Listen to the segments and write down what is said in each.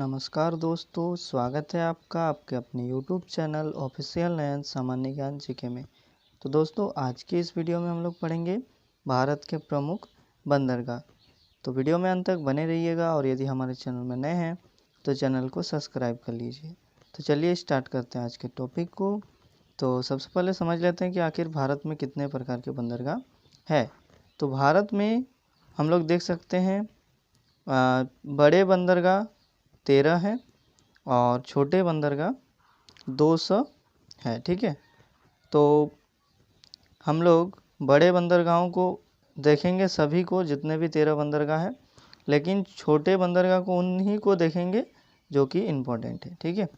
नमस्कार दोस्तों, स्वागत है आपका आपके अपने YouTube चैनल ऑफिशियल नयन सामान्य ज्ञान जीके में। तो दोस्तों, आज की इस वीडियो में हम लोग पढ़ेंगे भारत के प्रमुख बंदरगाह। तो वीडियो में अंत तक बने रहिएगा और यदि हमारे चैनल में नए हैं तो चैनल को सब्सक्राइब कर लीजिए। तो चलिए स्टार्ट करते हैं आज के टॉपिक को। तो सबसे पहले समझ लेते हैं कि आखिर भारत में कितने प्रकार के बंदरगाह है। तो भारत में हम लोग देख सकते हैं बड़े बंदरगाह 13 है और छोटे बंदरगाह 200 है। ठीक है, तो हम लोग बड़े बंदरगाहों को देखेंगे, सभी को, जितने भी 13 बंदरगाह है, लेकिन छोटे बंदरगाह को उन्हीं को देखेंगे जो कि इम्पोर्टेंट है। ठीक है,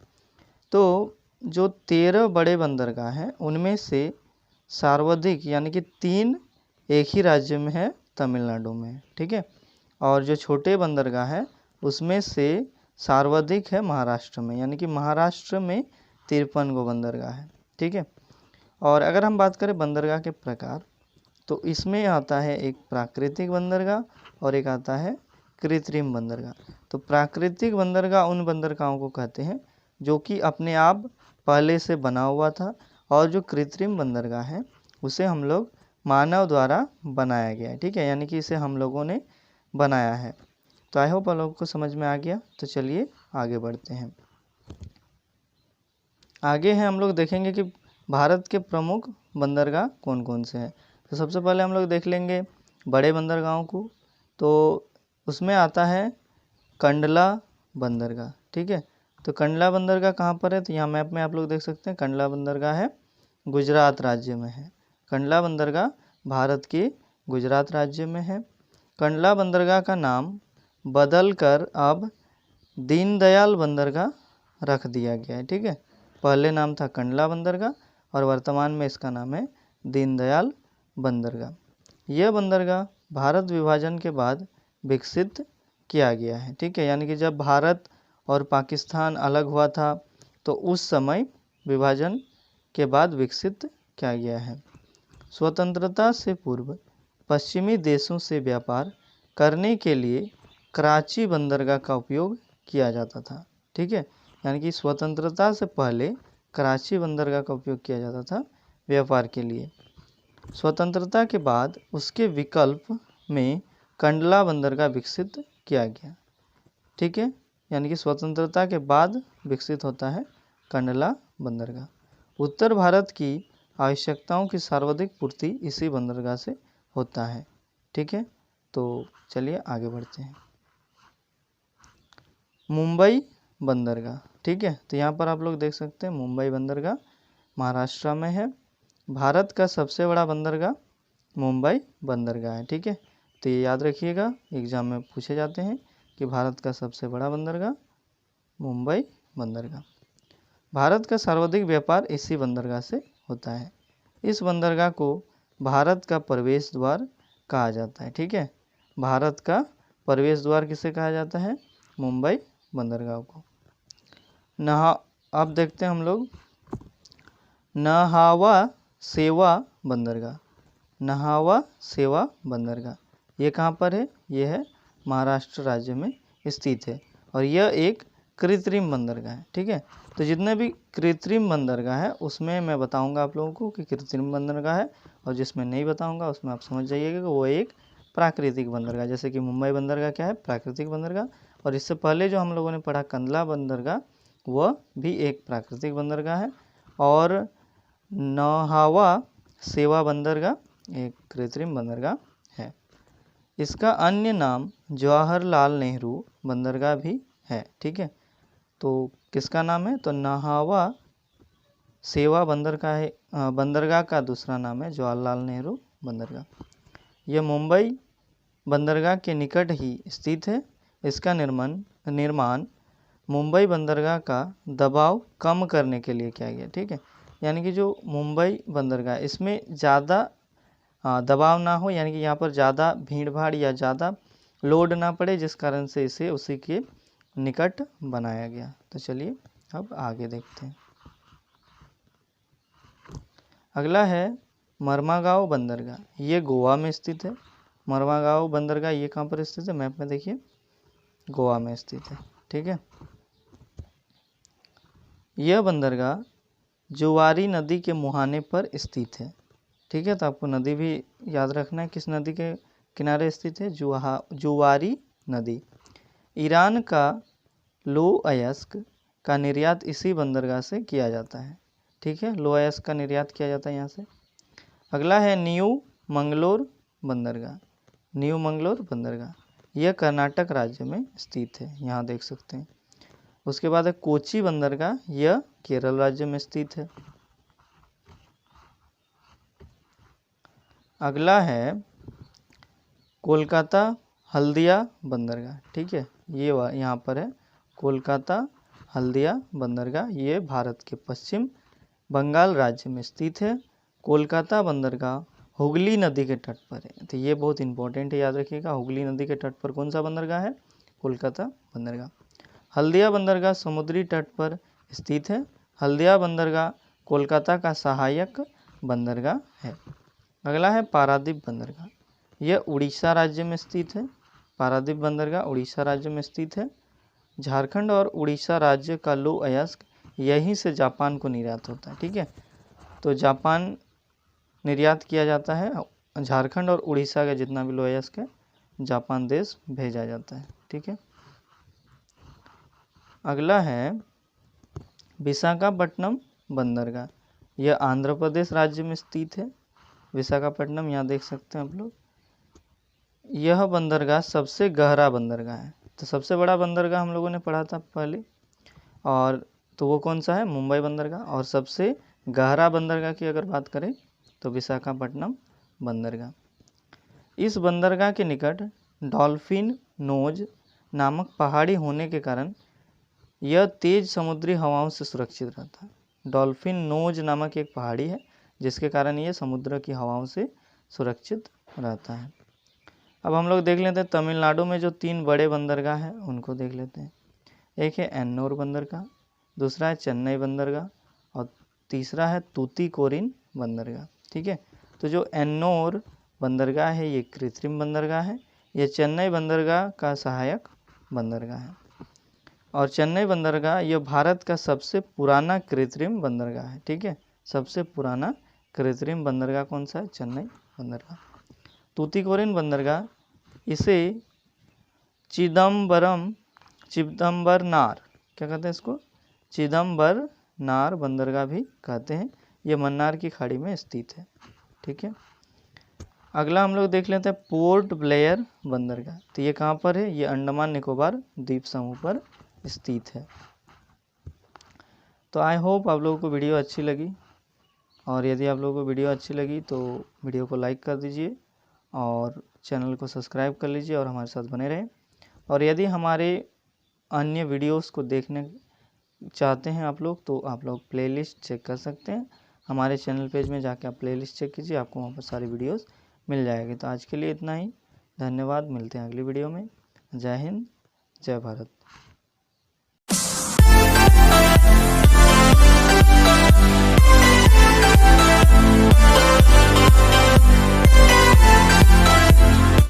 तो जो 13 बड़े बंदरगाह हैं उनमें से सर्वाधिक यानी कि 3 एक ही राज्य में है, तमिलनाडु में है। ठीक है, और जो छोटे बंदरगाह है उसमें से सर्वाधिक है महाराष्ट्र में, यानी कि महाराष्ट्र में 53 गो बंदरगाह है। ठीक है, और अगर हम बात करें बंदरगाह के प्रकार, तो इसमें आता है एक प्राकृतिक बंदरगाह और एक आता है कृत्रिम बंदरगाह। तो प्राकृतिक बंदरगाह उन बंदरगाहों को कहते हैं जो कि अपने आप पहले से बना हुआ था, और जो कृत्रिम बंदरगाह है उसे हम लोग मानव द्वारा बनाया गया है। ठीक है, यानी कि इसे हम लोगों ने बनाया है। तो आई होप आप लोगों को समझ में आ गया। तो चलिए आगे बढ़ते हैं। आगे हैं हम लोग देखेंगे कि भारत के प्रमुख बंदरगाह कौन कौन से हैं। तो सबसे पहले हम लोग देख लेंगे बड़े बंदरगाहों को। तो उसमें आता है कंडला बंदरगाह। ठीक है, तो कंडला बंदरगाह कहाँ पर है, तो यहाँ मैप में आप लोग देख सकते हैं कंडला बंदरगाह है गुजरात राज्य में है। कंडला बंदरगाह भारत के गुजरात राज्य में है। कंडला बंदरगाह का नाम बदल कर अब दीनदयाल बंदरगाह रख दिया गया है। ठीक है, पहले नाम था कंडला बंदरगाह और वर्तमान में इसका नाम है दीनदयाल बंदरगाह। यह बंदरगाह भारत विभाजन के बाद विकसित किया गया है। ठीक है, यानी कि जब भारत और पाकिस्तान अलग हुआ था तो उस समय विभाजन के बाद विकसित किया गया है। स्वतंत्रता से पूर्व पश्चिमी देशों से व्यापार करने के लिए कराची बंदरगाह का उपयोग किया जाता था। ठीक है, यानी कि स्वतंत्रता से पहले कराची बंदरगाह का उपयोग किया जाता था व्यापार के लिए। स्वतंत्रता के बाद उसके विकल्प में कंडला बंदरगाह विकसित किया गया। ठीक है, यानी कि स्वतंत्रता के बाद विकसित होता है कंडला बंदरगाह। उत्तर भारत की आवश्यकताओं की सर्वाधिक पूर्ति इसी बंदरगाह से होता है। ठीक है, तो चलिए आगे बढ़ते हैं। मुंबई बंदरगाह। ठीक है, तो यहाँ पर आप लोग देख सकते हैं मुंबई बंदरगाह महाराष्ट्र में है। भारत का सबसे बड़ा बंदरगाह मुंबई बंदरगाह है। ठीक है, तो ये याद रखिएगा, एग्जाम में पूछे जाते हैं कि भारत का सबसे बड़ा बंदरगाह मुंबई बंदरगाह। भारत का सर्वाधिक व्यापार इसी बंदरगाह से होता है। इस बंदरगाह को भारत का प्रवेश द्वार कहा जाता है। ठीक है, भारत का प्रवेश द्वार किसे कहा जाता है, मुंबई बंदरगाह को। अब देखते हैं हम लोग नहावा सेवा बंदरगाह। नहावा सेवा बंदरगाह ये कहाँ पर है, ये है महाराष्ट्र राज्य में स्थित है और यह एक कृत्रिम बंदरगाह है। ठीक है, तो जितने भी कृत्रिम बंदरगाह है उसमें मैं बताऊंगा आप लोगों को कि कृत्रिम बंदरगाह है, और जिसमें नहीं बताऊंगा उसमें आप समझ जाइएगा कि वो एक प्राकृतिक बंदरगाह। जैसे कि मुंबई बंदरगाह क्या है, प्राकृतिक बंदरगाह, और इससे पहले जो हम लोगों ने पढ़ा कंडला बंदरगाह वह भी एक प्राकृतिक बंदरगाह है, और नहावा सेवा बंदरगाह एक कृत्रिम बंदरगाह है। इसका अन्य नाम जवाहरलाल नेहरू बंदरगाह भी है। ठीक है, तो किसका नाम है, तो नहावा सेवा बंदरगाह का दूसरा नाम है जवाहरलाल नेहरू बंदरगाह। यह मुंबई बंदरगाह के निकट ही स्थित है। इसका निर्माण मुंबई बंदरगाह का दबाव कम करने के लिए किया गया। ठीक है, यानी कि जो मुंबई बंदरगाह इसमें ज़्यादा दबाव ना हो, यानी कि यहाँ पर ज़्यादा भीड़ भाड़ या ज़्यादा लोड ना पड़े, जिस कारण से इसे उसी के निकट बनाया गया। तो चलिए अब आगे देखते हैं। अगला है मरमागांव बंदरगाह। ये गोवा में स्थित है। मरमागांव बंदरगाह ये कहाँ पर स्थित है, मैप में देखिए, गोवा में स्थित है। ठीक है, यह बंदरगाह जुवारी नदी के मुहाने पर स्थित है। ठीक है, तो आपको नदी भी याद रखना है, किस नदी के किनारे स्थित है, जुवारी नदी। ईरान का लो अयस्क का निर्यात इसी बंदरगाह से किया जाता है। ठीक है, लो अयस्क का निर्यात किया जाता है यहाँ से। अगला है न्यू मंगलोर बंदरगाह। न्यू मंगलोर बंदरगाह यह कर्नाटक राज्य में स्थित है, यहाँ देख सकते हैं। उसके बाद है कोची बंदरगाह, यह केरल राज्य में स्थित है। अगला है कोलकाता हल्दिया बंदरगाह। ठीक है, ये यहाँ पर है कोलकाता हल्दिया बंदरगाह, ये भारत के पश्चिम बंगाल राज्य में स्थित है। कोलकाता बंदरगाह हुगली नदी के तट पर है, तो ये बहुत इंपॉर्टेंट है, याद रखिएगा। हुगली नदी के तट पर कौन सा बंदरगाह है, कोलकाता बंदरगाह। हल्दिया बंदरगाह समुद्री तट पर स्थित है। हल्दिया बंदरगाह कोलकाता का सहायक बंदरगाह है। अगला है पारादीप बंदरगाह, यह उड़ीसा राज्य में स्थित है। पारादीप बंदरगाह उड़ीसा राज्य में स्थित है। झारखंड और उड़ीसा राज्य का लो अयस्क यहीं से जापान को निर्यात होता है। ठीक है, तो जापान निर्यात किया जाता है, झारखंड और उड़ीसा का जितना भी लो अयस्क है जापान देश भेजा जाता है। ठीक है, अगला है विशाखापट्टनम बंदरगाह, यह आंध्र प्रदेश राज्य में स्थित है। विशाखापट्टनम यहाँ देख सकते हैं आप लोग। यह बंदरगाह सबसे गहरा बंदरगाह है, तो सबसे बड़ा बंदरगाह हम लोगों ने पढ़ा था पहले, और तो वो कौन सा है, मुंबई बंदरगाह। और सबसे गहरा बंदरगाह की अगर बात करें तो विशाखापट्टनम बंदरगाह। इस बंदरगाह के निकट डॉल्फिन नोज नामक पहाड़ी होने के कारण यह तेज समुद्री हवाओं से सुरक्षित रहता है। डॉल्फिन नोज नामक एक पहाड़ी है जिसके कारण यह समुद्र की हवाओं से सुरक्षित रहता है। अब हम लोग देख लेते हैं तमिलनाडु में जो 3 बड़े बंदरगाह हैं उनको देख लेते हैं। एक है एन्नोर बंदरगाह, दूसरा है चेन्नई बंदरगाह, और तीसरा है तूतीकोरिन बंदरगाह। ठीक है, तो जो एन्नोर बंदरगाह है ये कृत्रिम बंदरगाह है, ये चेन्नई बंदरगाह का सहायक बंदरगाह है। और चेन्नई बंदरगाह यह भारत का सबसे पुराना कृत्रिम बंदरगाह है। ठीक है, सबसे पुराना कृत्रिम बंदरगाह कौन सा है, चेन्नई बंदरगाह। तूतीकोरिन बंदरगाह इसे चिदम्बरनार, क्या कहते हैं इसको, चिदम्बरनार बंदरगाह भी कहते हैं। ये मन्नार की खाड़ी में स्थित है। ठीक है, अगला हम लोग देख लेते हैं पोर्ट ब्लेयर बंदरगाह। तो ये कहाँ पर है, ये अंडमान निकोबार द्वीप समूह पर स्थित है। तो आई होप आप लोगों को वीडियो अच्छी लगी, और यदि आप लोगों को वीडियो अच्छी लगी तो वीडियो को लाइक कर दीजिए और चैनल को सब्सक्राइब कर लीजिए और हमारे साथ बने रहें। और यदि हमारे अन्य वीडियोस को देखने चाहते हैं आप लोग तो आप लोग प्लेलिस्ट चेक कर सकते हैं। हमारे चैनल पेज में जाके आप प्लेलिस्ट चेक कीजिए, आपको वहाँ पर सारी वीडियोस मिल जाएगी। तो आज के लिए इतना ही, धन्यवाद, मिलते हैं अगली वीडियो में। जय हिंद, जय भारत।